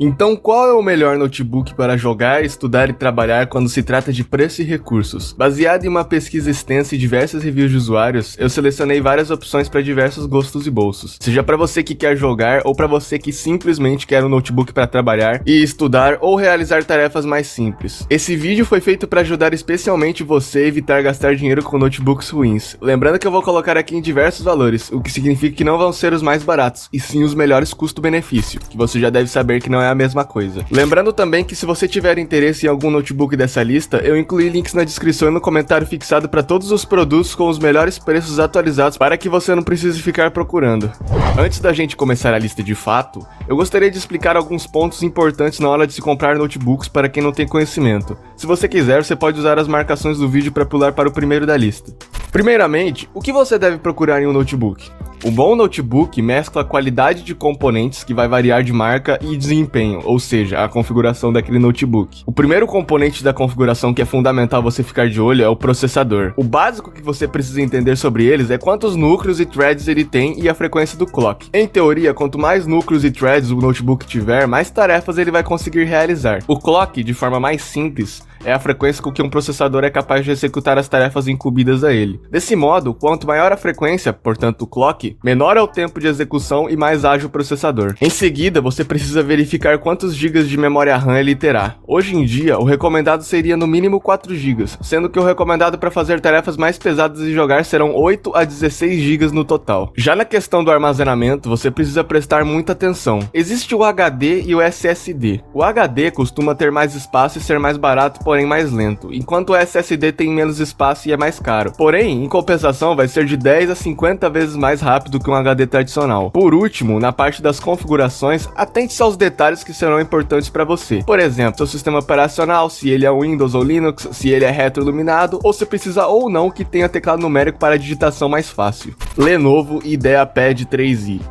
Então, qual é o melhor notebook para jogar, estudar e trabalhar quando se trata de preço e recursos? Baseado em uma pesquisa extensa e diversas reviews de usuários, eu selecionei várias opções para diversos gostos e bolsos. Seja para você que quer jogar ou para você que simplesmente quer um notebook para trabalhar e estudar ou realizar tarefas mais simples. Esse vídeo foi feito para ajudar especialmente você a evitar gastar dinheiro com notebooks ruins. Lembrando que eu vou colocar aqui em diversos valores, o que significa que não vão ser os mais baratos, e sim os melhores custo-benefício, que você já deve saber que não é a mesma coisa. Lembrando também que se você tiver interesse em algum notebook dessa lista, eu incluí links na descrição e no comentário fixado para todos os produtos com os melhores preços atualizados para que você não precise ficar procurando. Antes da gente começar a lista de fato, eu gostaria de explicar alguns pontos importantes na hora de se comprar notebooks para quem não tem conhecimento. Se você quiser, você pode usar as marcações do vídeo para pular para o primeiro da lista. Primeiramente, o que você deve procurar em um notebook? Um bom notebook mescla a qualidade de componentes, que vai variar de marca, e desempenho, ou seja, a configuração daquele notebook. O primeiro componente da configuração que é fundamental você ficar de olho é o processador. O básico que você precisa entender sobre eles é quantos núcleos e threads ele tem e a frequência do clock. Em teoria, quanto mais núcleos e threads o notebook tiver, mais tarefas ele vai conseguir realizar. O clock, de forma mais simples, é a frequência com que um processador é capaz de executar as tarefas incumbidas a ele. Desse modo, quanto maior a frequência, portanto o clock, menor é o tempo de execução e mais ágil o processador. Em seguida, você precisa verificar quantos GB de memória RAM ele terá. Hoje em dia, o recomendado seria no mínimo 4 GB, sendo que o recomendado para fazer tarefas mais pesadas e jogar serão 8 a 16 GB no total. Já na questão do armazenamento, você precisa prestar muita atenção. Existe o HD e o SSD. O HD costuma ter mais espaço e ser mais barato, porém mais lento, enquanto o SSD tem menos espaço e é mais caro. Porém, em compensação, vai ser de 10 a 50 vezes mais rápido que um HD tradicional. Por último, na parte das configurações, atente-se aos detalhes que serão importantes para você. Por exemplo, seu sistema operacional, se ele é Windows ou Linux, se ele é retroiluminado, ou se precisa ou não que tenha teclado numérico para digitação mais fácil. Lenovo IdeaPad 3i.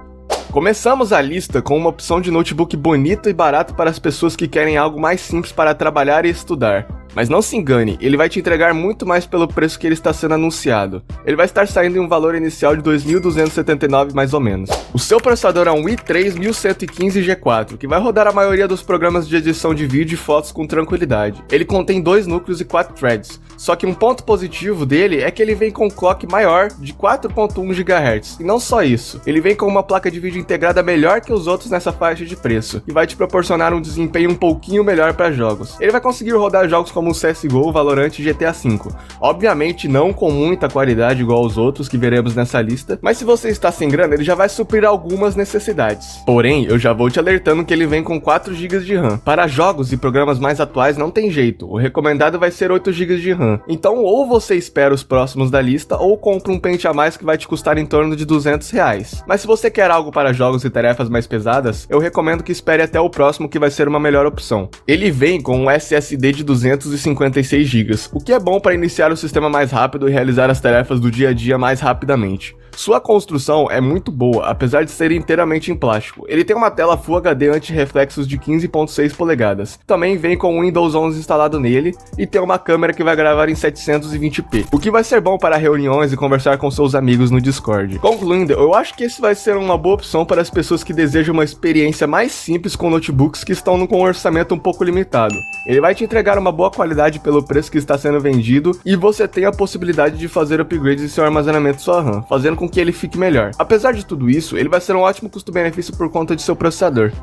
Começamos a lista com uma opção de notebook bonito e barato para as pessoas que querem algo mais simples para trabalhar e estudar. Mas não se engane, ele vai te entregar muito mais pelo preço que ele está sendo anunciado. Ele vai estar saindo em um valor inicial de 2.279 mais ou menos. O seu processador é um i3 1115G4, que vai rodar a maioria dos programas de edição de vídeo e fotos com tranquilidade. Ele contém 2 núcleos e 4 threads, só que um ponto positivo dele é que ele vem com um clock maior de 4.1 GHz. E não só isso, ele vem com uma placa de vídeo integrada melhor que os outros nessa faixa de preço, e vai te proporcionar um desempenho um pouquinho melhor para jogos. Ele vai conseguir rodar jogos como o CSGO, Valorant e GTA V. Obviamente não com muita qualidade igual aos outros que veremos nessa lista, mas se você está sem grana, ele já vai suprir algumas necessidades. Porém, eu já vou te alertando que ele vem com 4 GB de RAM. Para jogos e programas mais atuais não tem jeito, o recomendado vai ser 8 GB de RAM. Então ou você espera os próximos da lista ou compra um pente a mais que vai te custar em torno de R$200. Mas se você quer algo para jogos e tarefas mais pesadas, eu recomendo que espere até o próximo que vai ser uma melhor opção. Ele vem com um SSD de 256 GB, o que é bom para iniciar o sistema mais rápido e realizar as tarefas do dia a dia mais rapidamente. Sua construção é muito boa, apesar de ser inteiramente em plástico. Ele tem uma tela Full HD anti-reflexos de 15.6 polegadas. Também vem com o Windows 11 instalado nele e tem uma câmera que vai gravar em 720p, o que vai ser bom para reuniões e conversar com seus amigos no Discord. Concluindo, eu acho que esse vai ser uma boa opção para as pessoas que desejam uma experiência mais simples com notebooks que estão com um orçamento um pouco limitado. Ele vai te entregar uma boa qualidade pelo preço que está sendo vendido e você tem a possibilidade de fazer upgrades em seu armazenamento e sua RAM, fazendo com que ele fique melhor. Apesar de tudo isso, ele vai ser um ótimo custo-benefício por conta de seu processador.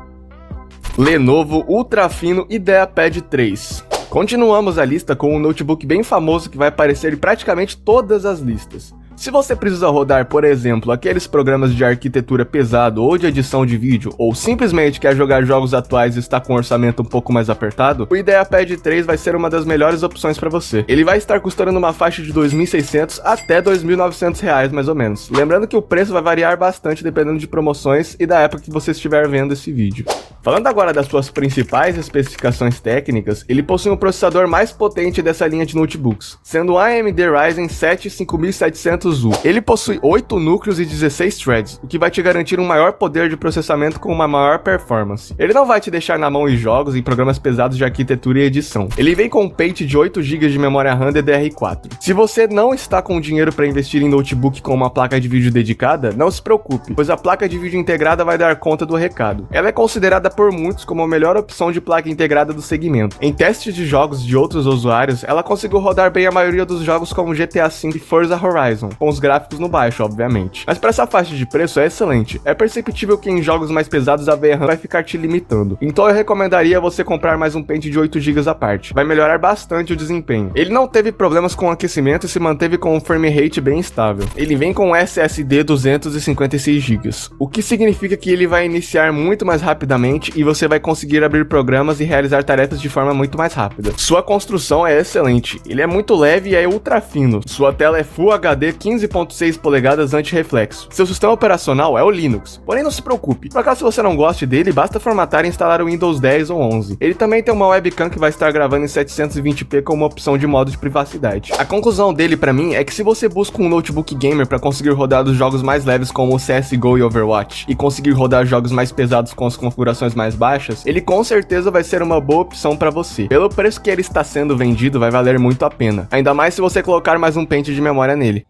Lenovo Ultrafino IdeaPad 3. Continuamos a lista com um notebook bem famoso que vai aparecer em praticamente todas as listas. Se você precisa rodar, por exemplo, aqueles programas de arquitetura pesado ou de edição de vídeo, ou simplesmente quer jogar jogos atuais e está com um orçamento um pouco mais apertado, o IdeaPad 3 vai ser uma das melhores opções para você. Ele vai estar custando numa faixa de R$2.600 até R$2.900 mais ou menos. Lembrando que o preço vai variar bastante dependendo de promoções e da época que você estiver vendo esse vídeo. Falando agora das suas principais especificações técnicas, ele possui um processador mais potente dessa linha de notebooks, sendo o AMD Ryzen 7 5700 A500U. Ele possui 8 núcleos e 16 threads, o que vai te garantir um maior poder de processamento com uma maior performance. Ele não vai te deixar na mão em jogos e programas pesados de arquitetura e edição. Ele vem com um pente de 8 GB de memória RAM DDR4. Se você não está com dinheiro para investir em notebook com uma placa de vídeo dedicada, não se preocupe, pois a placa de vídeo integrada vai dar conta do recado. Ela é considerada por muitos como a melhor opção de placa integrada do segmento. Em testes de jogos de outros usuários, ela conseguiu rodar bem a maioria dos jogos como GTA V e Forza Horizon, com os gráficos no baixo, obviamente. Mas para essa faixa de preço é excelente. É perceptível que em jogos mais pesados a VRAM vai ficar te limitando. Então eu recomendaria você comprar mais um pente de 8 GB à parte. Vai melhorar bastante o desempenho. Ele não teve problemas com aquecimento e se manteve com um frame rate bem estável. Ele vem com um SSD 256 GB, o que significa que ele vai iniciar muito mais rapidamente e você vai conseguir abrir programas e realizar tarefas de forma muito mais rápida. Sua construção é excelente. Ele é muito leve e é ultra fino. Sua tela é Full HD 15.6 polegadas anti-reflexo. Seu sistema operacional é o Linux. Porém, não se preocupe. Por acaso você não goste dele, basta formatar e instalar o Windows 10 ou 11. Ele também tem uma webcam que vai estar gravando em 720p com uma opção de modo de privacidade. A conclusão dele pra mim é que se você busca um notebook gamer para conseguir rodar os jogos mais leves como o CSGO e Overwatch e conseguir rodar jogos mais pesados com as configurações mais baixas, ele com certeza vai ser uma boa opção para você. Pelo preço que ele está sendo vendido, vai valer muito a pena. Ainda mais se você colocar mais um pente de memória nele.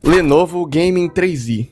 Lenovo Gaming 3i.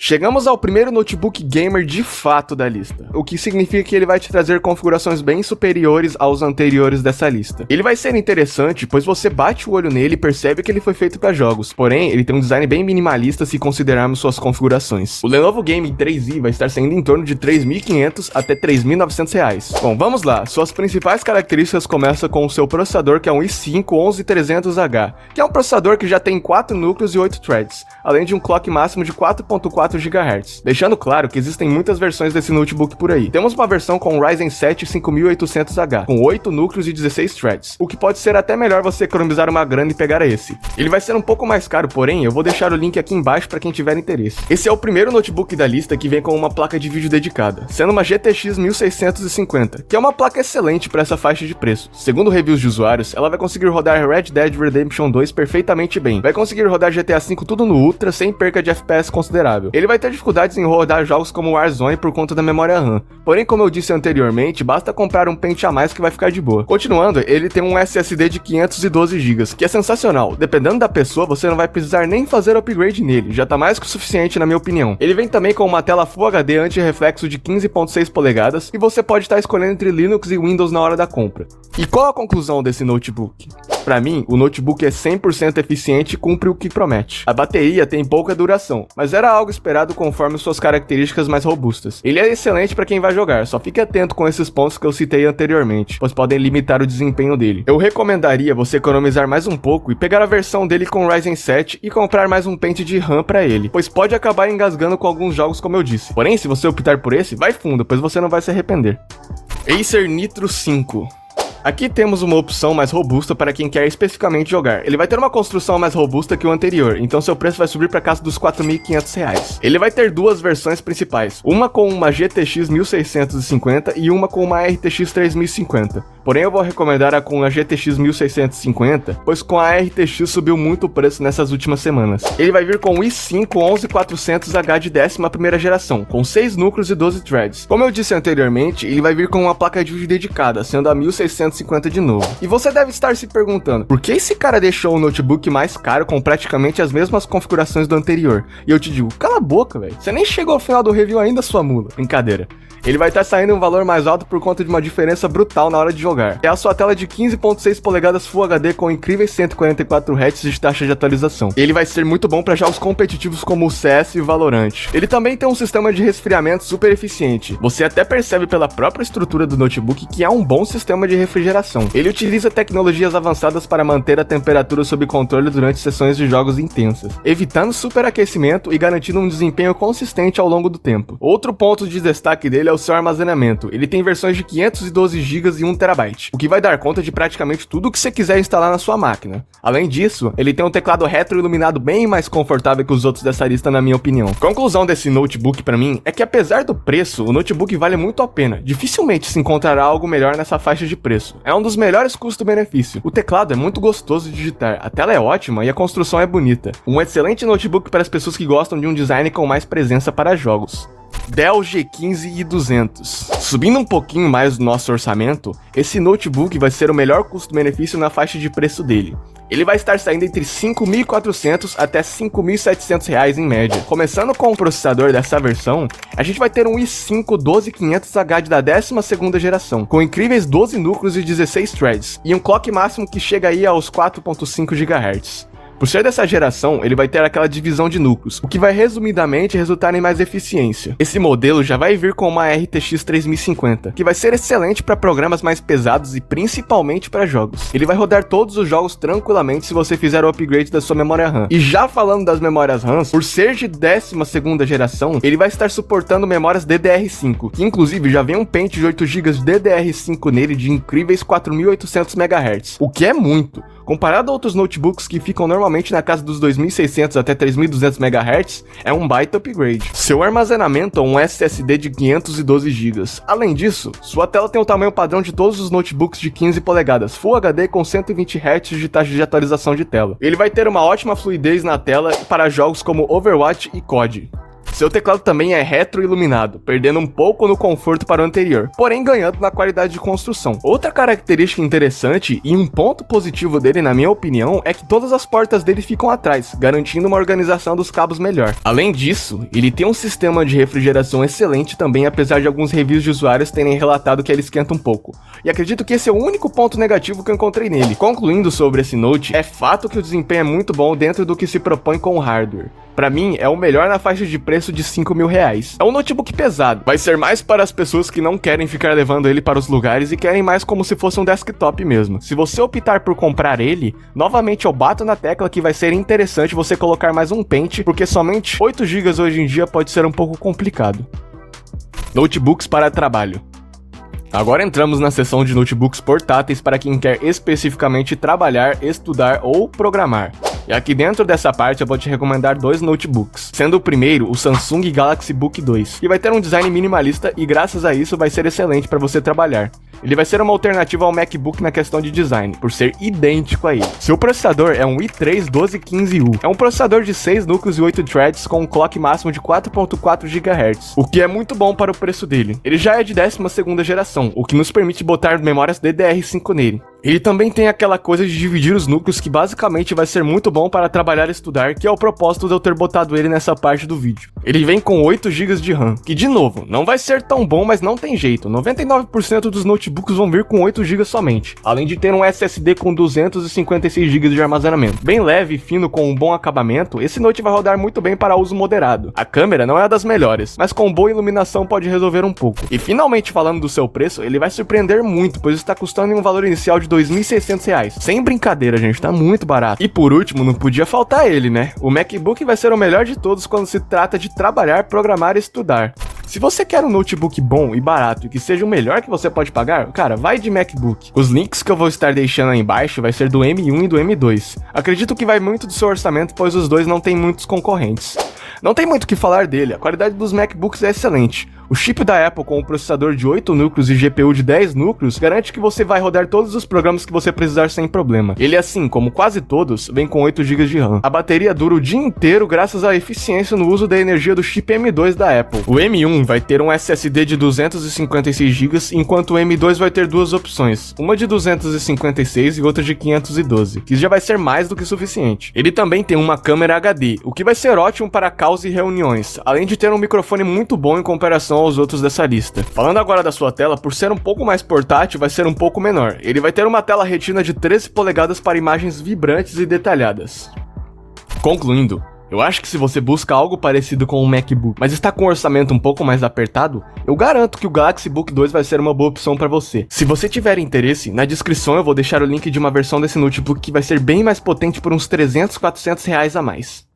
Chegamos ao primeiro notebook gamer de fato da lista, o que significa que ele vai te trazer configurações bem superiores aos anteriores dessa lista. Ele vai ser interessante, pois você bate o olho nele e percebe que ele foi feito para jogos, porém ele tem um design bem minimalista se considerarmos suas configurações. O Lenovo Gaming 3i vai estar saindo em torno de R$ 3.500 até R$ 3.900. Bom, vamos lá, suas principais características começam com o seu processador, que é um i5 11300H, que é um processador que já tem 4 núcleos e 8 threads, além de um clock máximo de 4.4 GHz. Deixando claro que existem muitas versões desse notebook por aí. Temos uma versão com o Ryzen 7 5800H, com 8 núcleos e 16 threads, o que pode ser até melhor você economizar uma grana e pegar esse. Ele vai ser um pouco mais caro, porém eu vou deixar o link aqui embaixo para quem tiver interesse. Esse é o primeiro notebook da lista que vem com uma placa de vídeo dedicada, sendo uma GTX 1650, que é uma placa excelente para essa faixa de preço. Segundo reviews de usuários, ela vai conseguir rodar Red Dead Redemption 2 perfeitamente bem, vai conseguir rodar GTA V tudo no Ultra sem perca de FPS considerável. Ele vai ter dificuldades em rodar jogos como Warzone por conta da memória RAM. Porém, como eu disse anteriormente, basta comprar um pente a mais que vai ficar de boa. Continuando, ele tem um SSD de 512 GB, que é sensacional. Dependendo da pessoa, você não vai precisar nem fazer upgrade nele, já tá mais que o suficiente na minha opinião. Ele vem também com uma tela Full HD anti-reflexo de 15.6 polegadas e você pode estar escolhendo entre Linux e Windows na hora da compra. E qual a conclusão desse notebook? Para mim, o notebook é 100% eficiente e cumpre o que promete. A bateria tem pouca duração, mas era algo esperado conforme suas características mais robustas. Ele é excelente para quem vai jogar, só fique atento com esses pontos que eu citei anteriormente, pois podem limitar o desempenho dele. Eu recomendaria você economizar mais um pouco e pegar a versão dele com Ryzen 7 e comprar mais um pente de RAM para ele, pois pode acabar engasgando com alguns jogos como eu disse. Porém, se você optar por esse, vai fundo, pois você não vai se arrepender. Acer Nitro 5. Aqui temos uma opção mais robusta para quem quer especificamente jogar. Ele vai ter uma construção mais robusta que o anterior, então seu preço vai subir para casa dos R$ 4.500. Ele vai ter duas versões principais, uma com uma GTX 1650 e uma com uma RTX 3050. Porém, eu vou recomendar a com a GTX 1650, pois com a RTX subiu muito o preço nessas últimas semanas. Ele vai vir com o i5 11400H de 11ª geração, com 6 núcleos e 12 threads. Como eu disse anteriormente, ele vai vir com uma placa de vídeo dedicada, sendo a 1650 de novo. E você deve estar se perguntando, por que esse cara deixou o notebook mais caro com praticamente as mesmas configurações do anterior? E eu te digo, cala a boca, velho. Você nem chegou ao final do review ainda, sua mula. Brincadeira. Ele vai estar saindo um valor mais alto por conta de uma diferença brutal na hora de jogar. É a sua tela de 15.6 polegadas Full HD com incríveis 144 Hz de taxa de atualização. Ele vai ser muito bom para jogos competitivos como o CS e o Valorant. Ele também tem um sistema de resfriamento super eficiente. Você até percebe pela própria estrutura do notebook que é um bom sistema de refrigeração. Ele utiliza tecnologias avançadas para manter a temperatura sob controle durante sessões de jogos intensas, evitando superaquecimento e garantindo um desempenho consistente ao longo do tempo. Outro ponto de destaque dele é o seu armazenamento. Ele tem versões de 512 GB e 1 TB, o que vai dar conta de praticamente tudo o que você quiser instalar na sua máquina. Além disso, ele tem um teclado retroiluminado bem mais confortável que os outros dessa lista, na minha opinião. Conclusão desse notebook pra mim é que, apesar do preço, o notebook vale muito a pena. Dificilmente se encontrará algo melhor nessa faixa de preço. É um dos melhores custo-benefício. O teclado é muito gostoso de digitar, a tela é ótima e a construção é bonita. Um excelente notebook para as pessoas que gostam de um design com mais presença para jogos. Dell G15 e 200. Subindo um pouquinho mais do nosso orçamento, esse notebook vai ser o melhor custo-benefício na faixa de preço dele. Ele vai estar saindo entre R$ 5.400 até R$ 5.700 em média. Começando com o processador dessa versão, a gente vai ter um i5 12500H da 12ª geração, com incríveis 12 núcleos e 16 threads, e um clock máximo que chega aí aos 4.5 GHz. Por ser dessa geração, ele vai ter aquela divisão de núcleos, o que vai resumidamente resultar em mais eficiência. Esse modelo já vai vir com uma RTX 3050, que vai ser excelente para programas mais pesados e principalmente para jogos. Ele vai rodar todos os jogos tranquilamente se você fizer o upgrade da sua memória RAM. E já falando das memórias RAM, por ser de 12ª geração, ele vai estar suportando memórias DDR5, que inclusive já vem um pente de 8 GB de DDR5 nele de incríveis 4.800 MHz, o que é muito. Comparado a outros notebooks que ficam normalmente na casa dos 2.600 até 3.200 MHz, é um baita upgrade. Seu armazenamento é um SSD de 512 GB. Além disso, sua tela tem o tamanho padrão de todos os notebooks de 15 polegadas, Full HD com 120 Hz de taxa de atualização de tela. Ele vai ter uma ótima fluidez na tela para jogos como Overwatch e COD. Seu teclado também é retroiluminado, perdendo um pouco no conforto para o anterior, porém ganhando na qualidade de construção. Outra característica interessante e um ponto positivo dele, na minha opinião, é que todas as portas dele ficam atrás, garantindo uma organização dos cabos melhor. Além disso, ele tem um sistema de refrigeração excelente também, apesar de alguns reviews de usuários terem relatado que ele esquenta um pouco. E acredito que esse é o único ponto negativo que eu encontrei nele. Concluindo sobre esse Note, é fato que o desempenho é muito bom dentro do que se propõe com o hardware. Pra mim, é o melhor na faixa de preço de R$5.000. É um notebook pesado, vai ser mais para as pessoas que não querem ficar levando ele para os lugares e querem mais como se fosse um desktop mesmo. Se você optar por comprar ele, novamente eu bato na tecla que vai ser interessante você colocar mais um pente, porque somente 8 GB hoje em dia pode ser um pouco complicado. Notebooks para trabalho. Agora entramos na seção de notebooks portáteis para quem quer especificamente trabalhar, estudar ou programar. E aqui dentro dessa parte eu vou te recomendar dois notebooks, sendo o primeiro o Samsung Galaxy Book 2, que vai ter um design minimalista e graças a isso vai ser excelente para você trabalhar. Ele vai ser uma alternativa ao MacBook na questão de design, por ser idêntico a ele. Seu processador é um i3 1215U, é um processador de 6 núcleos e 8 threads com um clock máximo de 4.4 GHz, o que é muito bom para o preço dele. Ele já é de 12ª geração, o que nos permite botar memórias DDR5 nele. Ele também tem aquela coisa de dividir os núcleos que basicamente vai ser muito bom para trabalhar e estudar, que é o propósito de eu ter botado ele nessa parte do vídeo. Ele vem com 8 GB de RAM, que de novo, não vai ser tão bom, mas não tem jeito. 99% dos notebooks vão vir com 8 GB somente, além de ter um SSD com 256 GB de armazenamento. Bem leve e fino com um bom acabamento, esse note vai rodar muito bem para uso moderado. A câmera não é a das melhores, mas com boa iluminação pode resolver um pouco. E finalmente falando do seu preço, ele vai surpreender muito, pois está custando em um valor inicial de R$2.600. Sem brincadeira, gente, tá muito barato. E por último, não podia faltar ele, né? O MacBook vai ser o melhor de todos quando se trata de trabalhar, programar e estudar. Se você quer um notebook bom e barato e que seja o melhor que você pode pagar, cara, vai de MacBook. Os links que eu vou estar deixando aí embaixo vai ser do M1 e do M2. Acredito que vai muito do seu orçamento, pois os dois não têm muitos concorrentes. Não tem muito o que falar dele, a qualidade dos MacBooks é excelente. O chip da Apple com um processador de 8 núcleos e GPU de 10 núcleos garante que você vai rodar todos os programas que você precisar sem problema. Ele, assim como quase todos, vem com 8 GB de RAM. A bateria dura o dia inteiro graças à eficiência no uso da energia do chip M2 da Apple. O M1 vai ter um SSD de 256 GB, enquanto o M2 vai ter duas opções, uma de 256 e outra de 512, que já vai ser mais do que suficiente. Ele também tem uma câmera HD, o que vai ser ótimo para calls e reuniões, além de ter um microfone muito bom em comparação aos outros dessa lista. Falando agora da sua tela, por ser um pouco mais portátil, vai ser um pouco menor. Ele vai ter uma tela retina de 13 polegadas para imagens vibrantes e detalhadas. Concluindo, eu acho que se você busca algo parecido com um MacBook, mas está com um orçamento um pouco mais apertado, eu garanto que o Galaxy Book 2 vai ser uma boa opção para você. Se você tiver interesse, na descrição eu vou deixar o link de uma versão desse notebook que vai ser bem mais potente por uns 300, 400 reais a mais.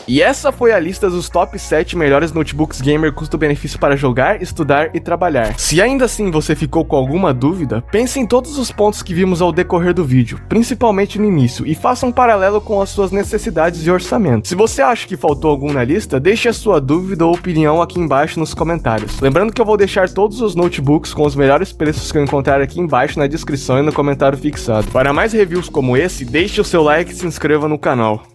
E essa foi a lista dos top 7 melhores notebooks gamer custo-benefício para jogar, estudar e trabalhar. Se ainda assim você ficou com alguma dúvida, pense em todos os pontos que vimos ao decorrer do vídeo, principalmente no início, e faça um paralelo com as suas necessidades e orçamento. Se você acha que faltou algum na lista, deixe a sua dúvida ou opinião aqui embaixo nos comentários. Lembrando que eu vou deixar todos os notebooks com os melhores preços que eu encontrar aqui embaixo na descrição e no comentário fixado. Para mais reviews como esse, deixe o seu like e se inscreva no canal.